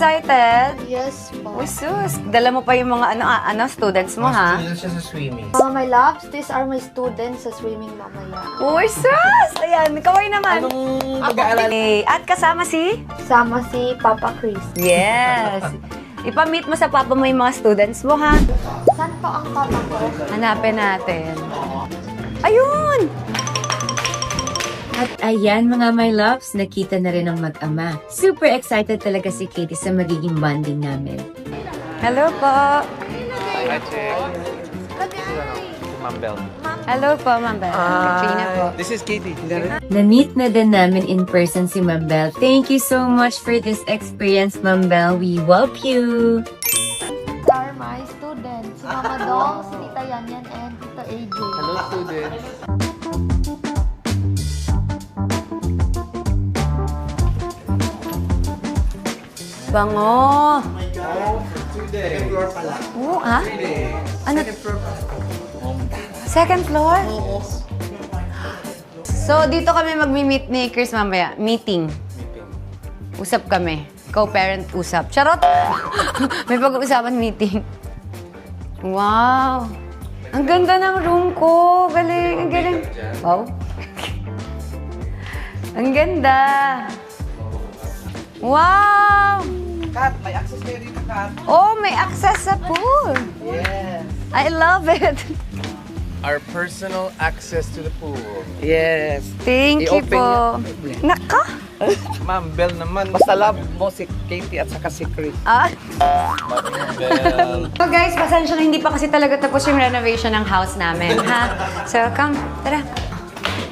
excited? Yes po. Uy, sus. Dala mo pa yung mga students mo, ha? Students siya sa swimming. My loves, these are my students sa swimming mamaya. Uy, sus! Ayan, kaway naman. Anong pag-aaral? Okay. At kasama si? Sama si Papa Chris. Yes. Ipamit mo sa papa mo yung mga students mo, ha? Saan po ang papa ko? Hanapin natin. Ayun! At ayan mga my loves, nakita na rin ang mag-ama. Super excited talaga si Katie sa magiging bonding namin. Hello po. Hi, Check. Ma'am Bell. Hello po, Ma'am Belle. Katrina po. This is Katie. Na-meet na din namin in person si Ma'am Belle. Thank you so much for this experience, Ma'am Belle. We love you! These are my students. Si Mama Dong, si Tita Yanyan, and Tita AJ. Hello, students. Bango. Oo, ha? Ano? Second floor? So, dito kami magmi-meet ni Chris mamaya. Meeting. Usap kami. Co-parent usap. Charot! May pag-uusapan meeting. Wow! Ang ganda ng room ko. Galing, ang galing. Wow. Ang ganda. Wow! Kat, may access kayo dito, Kat. Oh, may access sa pool. Yes. I love it. Our personal access to the pool. Yes. Thank you I-open po. Naka? Ma'am Bell naman. Basta love mo si Katie at saka si Chris. Ah. Bell. So guys, pasensya na hindi pa kasi talaga tapos yung renovation ng house namin, ha? So come, tara.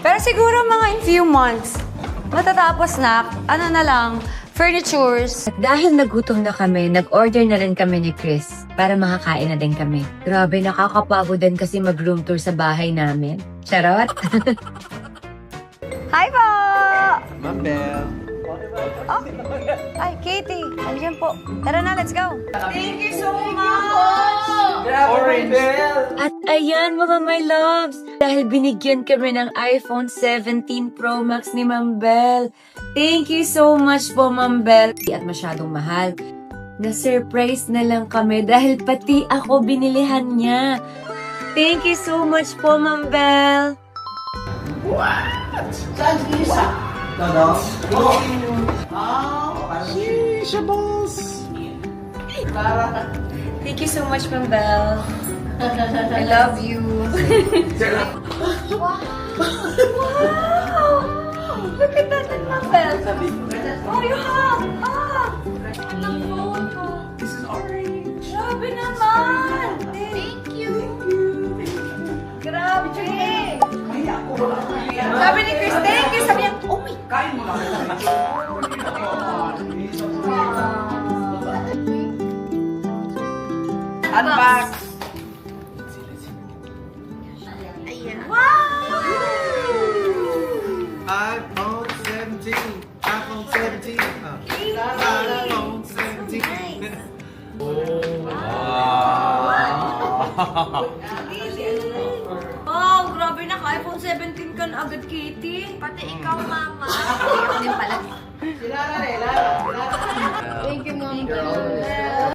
Pero siguro mga in few months, matatapos na, ano na lang, furnitures. At dahil nagutom na kami, nag-order na rin kami ni Chris para makakain na din kami. Grabe, nakakapagod din kasi mag-room tour sa bahay namin. Charot! Hi po! Ma'am Bell. Oh. Ay, Katie, andyan po. Tara na, let's go. Thank you so much! Orange. At ayan mga my loves, dahil binigyan kami ng iPhone 17 Pro Max ni Ma'am Belle. Thank you so much po Ma'am Belle. At masyadong mahal. Na-surprise na lang kami dahil pati ako binilihan niya. Thank you so much po Ma'am Belle. Thank you so much Ma'am Belle. I love you. Wow! Look at that, Ma'am Belle. Oh, you have! Ah! This is orange. Grabe naman! Thank you! Grabe, Jay! Sabi ni Chris, thank you! Sabi niya, oh my God! Unbox. iPhone 17. iPhone 17. iPhone 17. Oh, grabe na ka. iPhone 17 ka na agad, Katie. Pati ikaw, Mama. Ako din pala. Thank you, Mom.